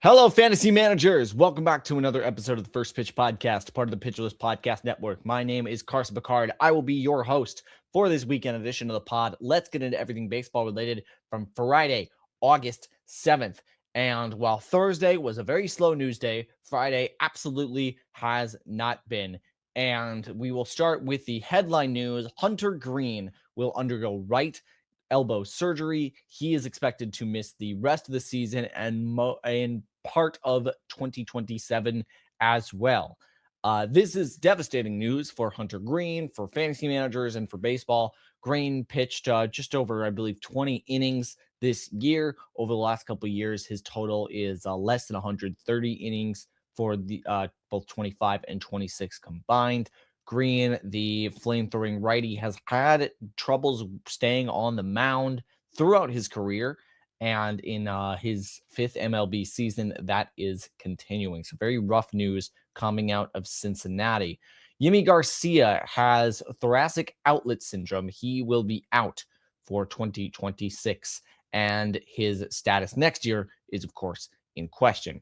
Hello, fantasy managers. Welcome back to another episode of the First Pitch Podcast, part of the Pitcherless Podcast Network. My name is Carson Picard. I will be your host for this weekend edition of the pod. Let's get into everything baseball related from Friday, August 7th. And while Thursday was a very slow news day, Friday absolutely has not been. And we will start with the headline news. Hunter Greene will undergo right elbow surgery. He is expected to miss the rest of the season and part of 2027 as well. This is devastating news for Hunter Greene, for fantasy managers, and for baseball. Greene pitched just over, I believe, 20 innings this year. Over the last couple of years, his total is less than 130 innings for the both 25 and 26 combined. Greene, the flamethrowing righty, has had troubles staying on the mound throughout his career. And in his fifth MLB season, that is continuing. So very rough news coming out of Cincinnati. Yimi Garcia has thoracic outlet syndrome. He will be out for 2026. And his status next year is, of course, in question.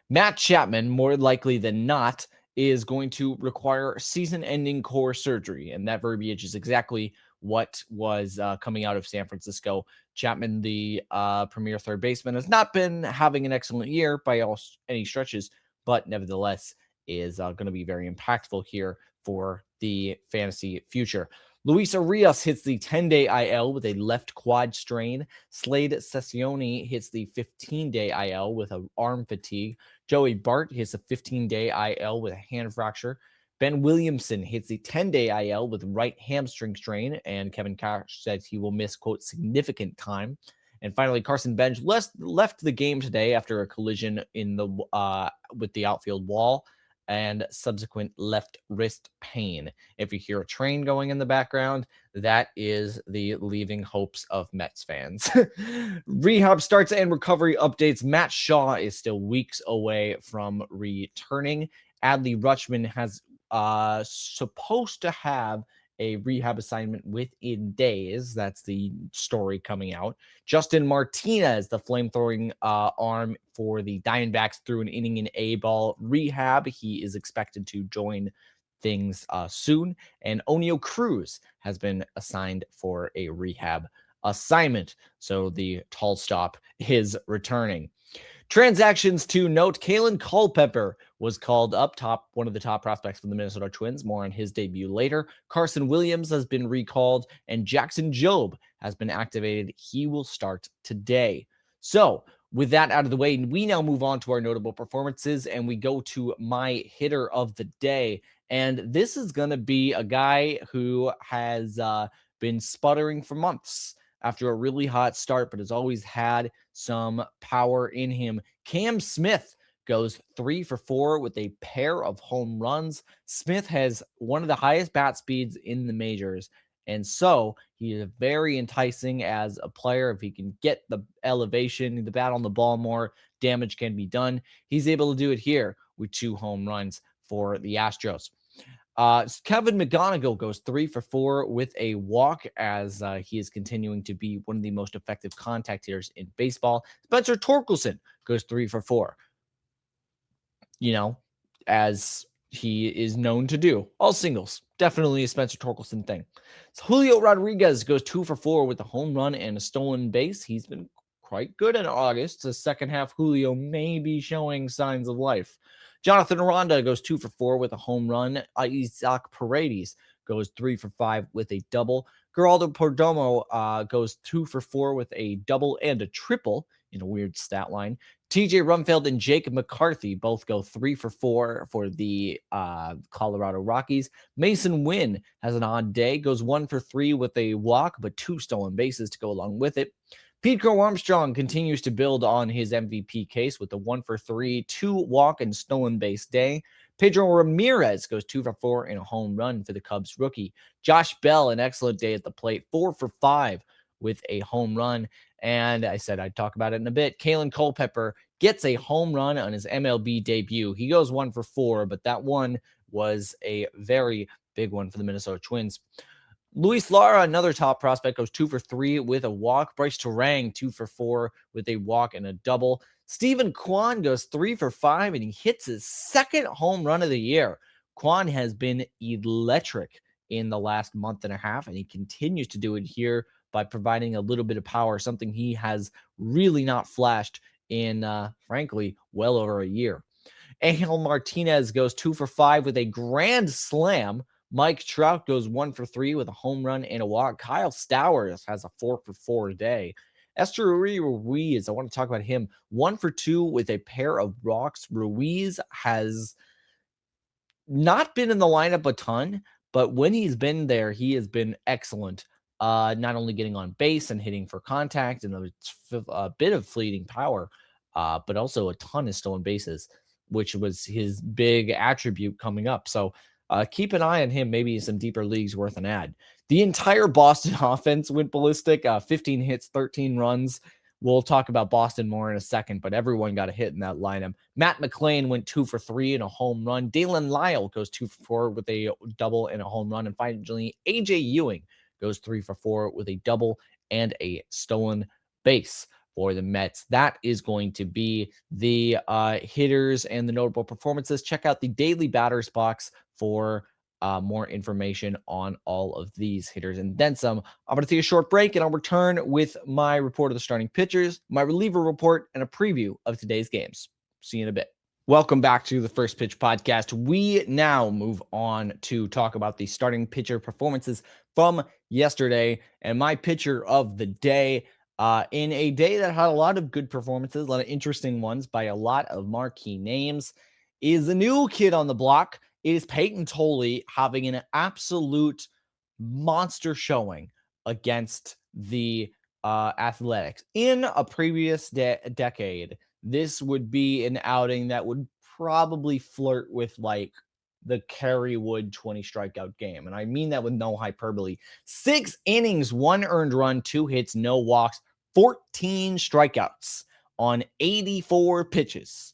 Matt Chapman, more likely than not, is going to require season-ending core surgery. And that verbiage is exactly what was coming out of San Francisco. Chapman, the premier third baseman, has not been having an excellent year by any stretches, but nevertheless is going to be very impactful here for the fantasy future. Luis Arias hits the 10-day IL with a left quad strain. Slade Sessione hits the 15-day IL with an arm fatigue. Joey Bart hits a 15-day IL with a hand fracture. Ben Williamson hits the 10-day IL with right hamstring strain, and Kevin Cash says he will miss, quote, significant time. And finally, Carson Bench left the game today after a collision in the with the outfield wall and subsequent left wrist pain. If you hear a train going in the background, that is the leaving hopes of Mets fans. Rehab starts and recovery updates. Matt Shaw is still weeks away from returning. Adley Rutschman has supposed to have a rehab assignment within days. That's the story coming out. Justin Martinez, the flamethrowing arm for the Diamondbacks, threw an inning in A-ball rehab. He is expected to join things soon. And Oneil Cruz has been assigned for a rehab assignment. So the tall stop is returning. Transactions to note: Kalen Culpepper was called up top, one of the top prospects for the Minnesota Twins. More on his debut later. Carson Williams has been recalled, and Jackson Jobe has been activated. He will start today. So with that out of the way, we now move on to our notable performances, and we go to my hitter of the day. And this is going to be a guy who has been sputtering for months after a really hot start, but has always had some power in him. Cam Smith goes 3 for 4 with a pair of home runs. Smith has one of the highest bat speeds in the majors, and so he is very enticing as a player. If he can get the elevation, the bat on the ball more, damage can be done. He's able to do it here with 2 home runs for the Astros. Kevin McGonigal goes 3 for 4 with a walk as he is continuing to be one of the most effective contact hitters in baseball. Spencer Torkelson goes 3 for 4, as he is known to do. All singles. Definitely a Spencer Torkelson thing. So Julio Rodriguez goes 2 for 4 with a home run and a stolen base. He's been quite good in August. The second half, Julio may be showing signs of life. Jonathan Aranda goes 2 for 4 with a home run. Isaac Paredes goes 3 for 5 with a double. Geraldo Perdomo goes 2 for 4 with a double and a triple in a weird stat line. TJ Rumfeld and Jake McCarthy both go 3 for 4 for the Colorado Rockies. Mason Wynn has an odd day, goes 1 for 3 with a walk, but 2 stolen bases to go along with it. Pedro Armstrong continues to build on his MVP case with a 1 for 3, 2 walk and stolen base day. Pedro Ramirez goes 2 for 4 in a home run for the Cubs rookie. Josh Bell, an excellent day at the plate, 4 for 5 with a home run. And I said I'd talk about it in a bit. Kalen Culpepper gets a home run on his MLB debut. He goes 1 for 4, but that one was a very big one for the Minnesota Twins. Luis Lara, another top prospect, goes 2 for 3 with a walk. Bryce Terang, 2 for 4 with a walk and a double. Stephen Kwan goes 3 for 5 and he hits his second home run of the year. Kwan has been electric in the last month and a half, and he continues to do it here by providing a little bit of power, something he has really not flashed in, frankly, well over a year. Angel Martinez goes 2 for 5 with a grand slam. Mike Trout goes 1 for 3 with a home run and a walk. Kyle Stowers has a 4 for 4 day. Esther Ruiz, I want to talk about him. 1 for 2 with a pair of walks. Ruiz has not been in the lineup a ton, but when he's been there, he has been excellent. Not only getting on base and hitting for contact and a bit of fleeting power, but also a ton of stolen bases, which was his big attribute coming up. So keep an eye on him. Maybe some deeper leagues worth an ad. The entire Boston offense went ballistic. 15 hits, 13 runs. We'll talk about Boston more in a second, but everyone got a hit in that lineup. Matt McClain went 2 for 3 and a home run. Dalen Lyle goes 2 for 4 with a double and a home run. And finally, AJ Ewing goes 3 for 4 with a double and a stolen base for the Mets. That is going to be the hitters and the notable performances. Check out the daily batters box for more information on all of these hitters and then some. I'm going to take a short break and I'll return with my report of the starting pitchers, my reliever report, and a preview of today's games. See you in a bit. Welcome back to the First Pitch Podcast. We now move on to talk about the starting pitcher performances from yesterday, and my pitcher of the day in a day that had a lot of good performances, a lot of interesting ones by a lot of marquee names, is a new kid on the block. It is Payton Tolle having an absolute monster showing against the Athletics. In a previous decade, this would be an outing that would probably flirt with like the Kerry Wood 20 strikeout game. And I mean that with no hyperbole. 6 innings, 1 earned run, 2 hits, no walks, 14 strikeouts on 84 pitches,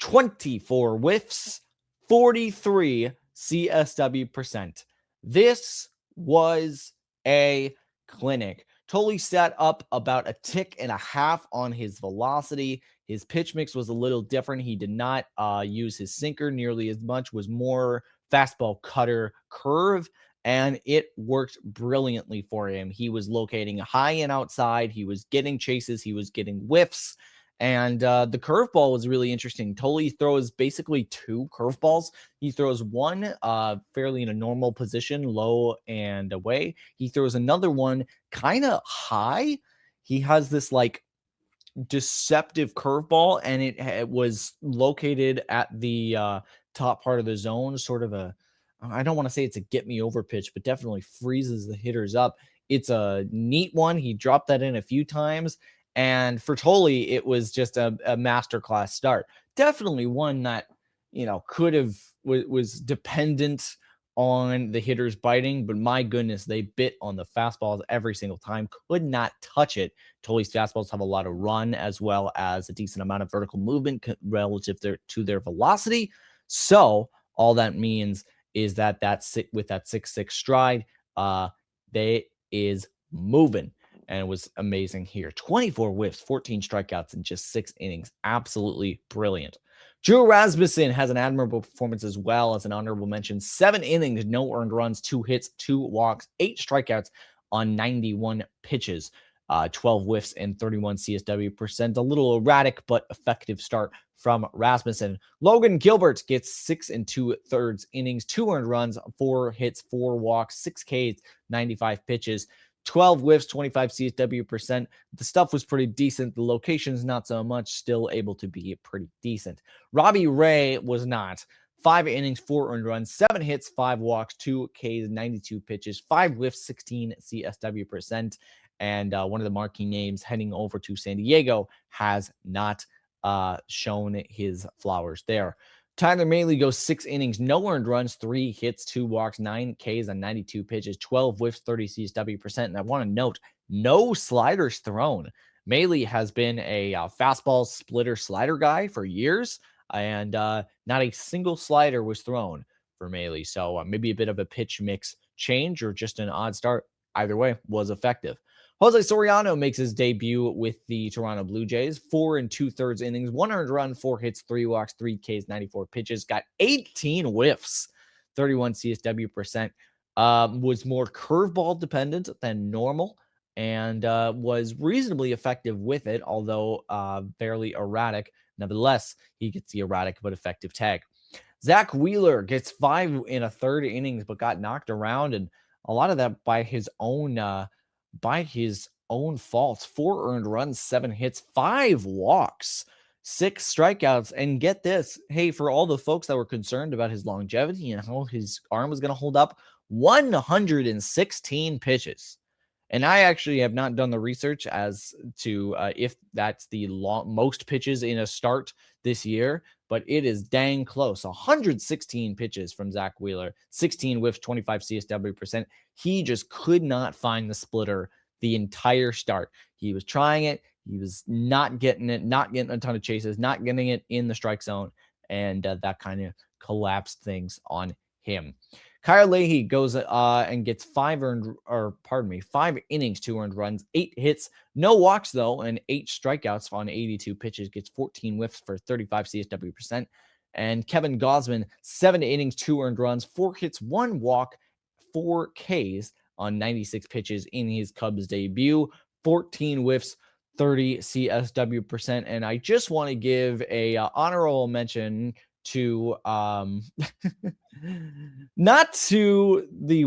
24 whiffs, 43 CSW percent. This was a clinic. Tolle set up about a tick and a half on his velocity. His pitch mix was a little different. He did not use his sinker nearly as much, was more fastball cutter curve, and it worked brilliantly for him. He was locating high and outside. He was getting chases. He was getting whiffs. And the curveball was really interesting. Tolle throws basically 2 curveballs. He throws one fairly in a normal position, low and away. He throws another one kind of high. He has this like deceptive curveball, and it was located at the top part of the zone, sort of a, I don't want to say it's a get me over pitch, but definitely freezes the hitters up. It's a neat one. He dropped that in a few times. And for Tolle, it was just a masterclass start. Definitely one that, could have was dependent on the hitters biting, but my goodness, they bit on the fastballs every single time, could not touch it. Tolle's fastballs have a lot of run as well as a decent amount of vertical movement relative to their velocity. So all that means is that with that 6'6" stride, they is moving. And it was amazing here. 24 whiffs, 14 strikeouts in just 6 innings. Absolutely brilliant. Drew Rasmussen has an admirable performance as well as an honorable mention. 7 innings, no earned runs, 2 hits, 2 walks, 8 strikeouts on 91 pitches. 12 whiffs and 31 CSW percent. A little erratic, but effective start from Rasmussen. Logan Gilbert gets 6 2/3 innings, 2 earned runs, 4 hits, 4 walks, 6 Ks, 95 pitches. 12 whiffs, 25 CSW percent. The stuff was pretty decent. The locations, not so much, still able to be pretty decent. Robbie Ray was not. 5 innings, 4 earned runs, 7 hits, 5 walks, 2 Ks, 92 pitches, 5 whiffs, 16 CSW percent. And one of the marquee names heading over to San Diego has not shown his flowers there. Tyler Mahle goes 6 innings, no earned runs, 3 hits, 2 walks, 9 Ks on 92 pitches, 12 whiffs, 30 CSW percent. And I want to note, no sliders thrown. Mahle has been a fastball splitter slider guy for years, and not a single slider was thrown for Mahle. So maybe a bit of a pitch mix change or just an odd start. Either way, was effective. Jose Soriano makes his debut with the Toronto Blue Jays. 4 2/3 innings, 1 earned run, 4 hits, 3 walks, 3 Ks, 94 pitches. Got 18 whiffs, 31 CSW percent. Was more curveball dependent than normal, and was reasonably effective with it, although fairly erratic. Nevertheless, he gets the erratic but effective tag. Zach Wheeler gets 5 1/3 innings, but got knocked around, and a lot of that by his own fault. 4 earned runs, 7 hits, 5 walks, 6 strikeouts, and get this, hey, for all the folks that were concerned about his longevity and how his arm was going to hold up, 116 pitches. And I actually have not done the research as to if that's the most pitches in a start this year, but it is dang close. 116 pitches from Zach Wheeler, 16 whiffs, 25 CSW percent. He just could not find the splitter the entire start. He was trying it. He was not getting it, not getting a ton of chases, not getting it in the strike zone. And that kind of collapsed things on him. Kyle Leahy goes and gets 5 innings, 2 earned runs, 8 hits, no walks though, and 8 strikeouts on 82 pitches, gets 14 whiffs for 35 CSW percent. And Kevin Gausman, 7 innings, 2 earned runs, 4 hits, 1 walk, 4 Ks on 96 pitches in his Cubs debut, 14 whiffs, 30 CSW percent. And I just want to give a honorable mention to not to the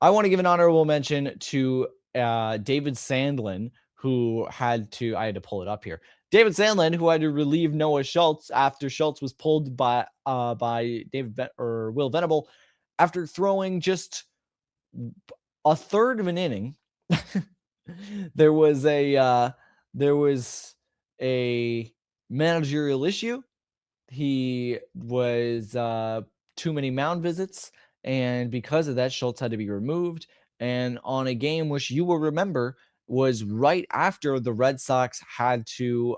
I want to give an honorable mention to David Sandlin, who I had to pull it up here. David Sandlin, who had to relieve Noah Schultz after Schultz was pulled by Will Venable after throwing just a third of an inning. There was a managerial issue. He was too many mound visits, and because of that, Schultz had to be removed. And on a game which you will remember was right after the Red Sox had to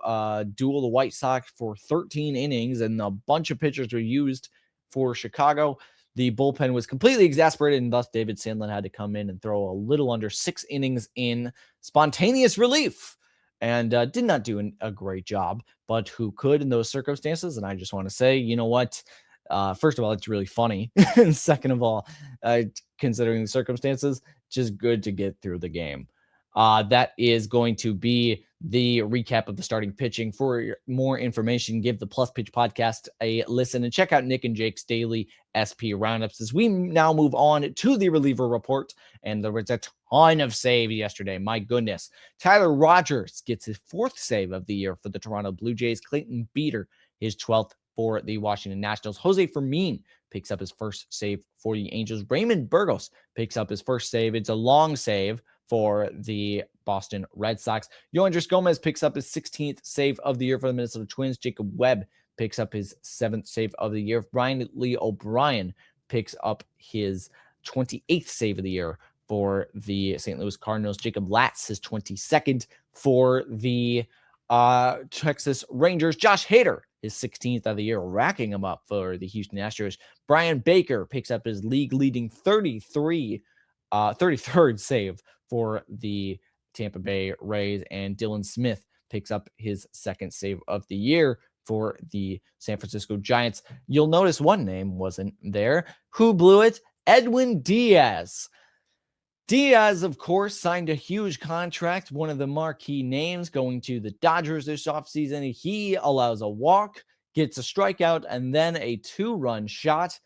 duel the White Sox for 13 innings, and a bunch of pitchers were used for Chicago. The bullpen was completely exasperated, and thus David Sandlin had to come in and throw a little under 6 innings in spontaneous relief. And did not do a great job, but who could in those circumstances? And I just want to say, you know what? First of all, it's really funny. And second of all, considering the circumstances, just good to get through the game. That is going to be the recap of the starting pitching. For more information, give the Plus Pitch podcast a listen and check out Nick and Jake's daily SP roundups as we now move on to the reliever report. And there was a ton of saves yesterday. My goodness. Tyler Rogers gets his 4th save of the year for the Toronto Blue Jays. Clayton Beeter, his 12th for the Washington Nationals. Jose Fermin picks up his first save for the Angels. Raymond Burgos picks up his first save. It's a long save for the Boston Red Sox. Yoendris Gomez picks up his 16th save of the year for the Minnesota Twins. Jacob Webb picks up his 7th save of the year. Brian Lee O'Brien picks up his 28th save of the year for the St. Louis Cardinals. Jacob Latz, his 22nd for the Texas Rangers. Josh Hader, his 16th of the year, racking him up for the Houston Astros. Brian Baker picks up his league-leading 33rd save for the Tampa Bay Rays, and Dylan Smith picks up his 2nd save of the year for the San Francisco Giants. You'll notice one name wasn't there. Who blew it? Edwin Diaz. Diaz, of course, signed a huge contract, one of the marquee names, going to the Dodgers this offseason. He allows a walk, gets a strikeout, and then a 2-run shot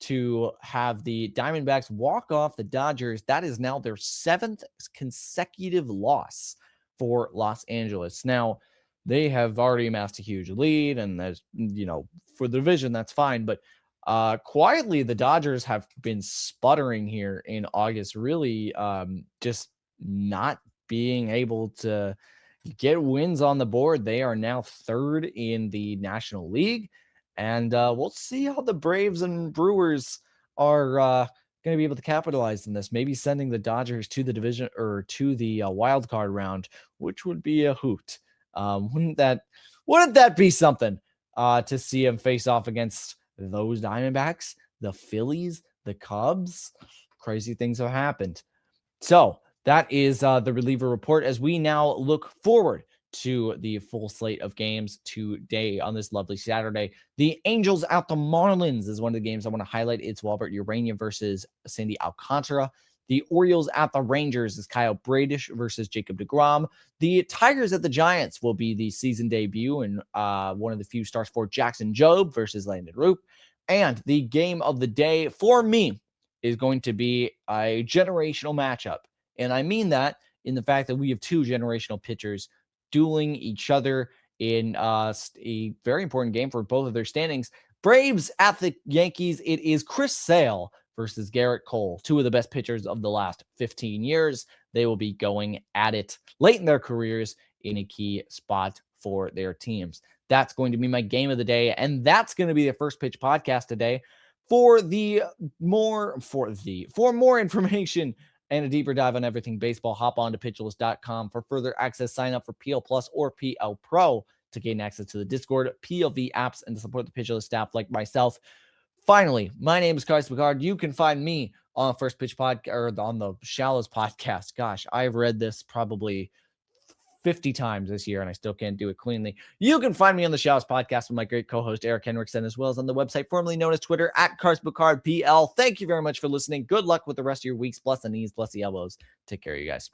to have the Diamondbacks walk off the Dodgers. That is now their 7th consecutive loss for Los Angeles. Now, they have already amassed a huge lead, and there's, for the division, that's fine. But quietly, the Dodgers have been sputtering here in August, really just not being able to get wins on the board. They are now 3rd in the National League. And we'll see how the Braves and Brewers are going to be able to capitalize on this. Maybe sending the Dodgers to the division or to the wild card round, which would be a hoot. Wouldn't that be something to see them face off against those Diamondbacks, the Phillies, the Cubs? Crazy things have happened. So That is the reliever report as we now look forward to the full slate of games today on this lovely Saturday. The Angels at the Marlins is one of the games I want to highlight. It's Walbert Urania versus Sandy Alcantara. The Orioles at the Rangers is Kyle Bradish versus Jacob deGrom. The Tigers at the Giants will be the season debut, and one of the few starts for Jackson Jobe versus Landon Roop. And the game of the day for me is going to be a generational matchup. And I mean that in the fact that we have two generational pitchers dueling each other in a very important game for both of their standings. Braves at the Yankees. It is Chris Sale versus Garrett Cole, two of the best pitchers of the last 15 years. They will be going at it late in their careers in a key spot for their teams. That's going to be my game of the day, and that's going to be the First Pitch podcast today. For more information and a deeper dive on everything baseball, hop on to pitcherlist.com. For further access, sign up for PL Plus or PL Pro to gain access to the Discord, PLV apps, and to support the Pitcher List staff like myself. Finally, my name is Carson Picard. You can find me on First Pitch Podcast or on the Shallows podcast. Gosh, I've read this probably 50 times this year, and I still can't do it cleanly. You can find me on the Shallows podcast with my great co-host Eric Henriksen, as well as on the website formerly known as Twitter at CarsBucard PL. Thank you very much for listening. Good luck with the rest of your weeks. Bless the knees, bless the elbows. Take care, you guys.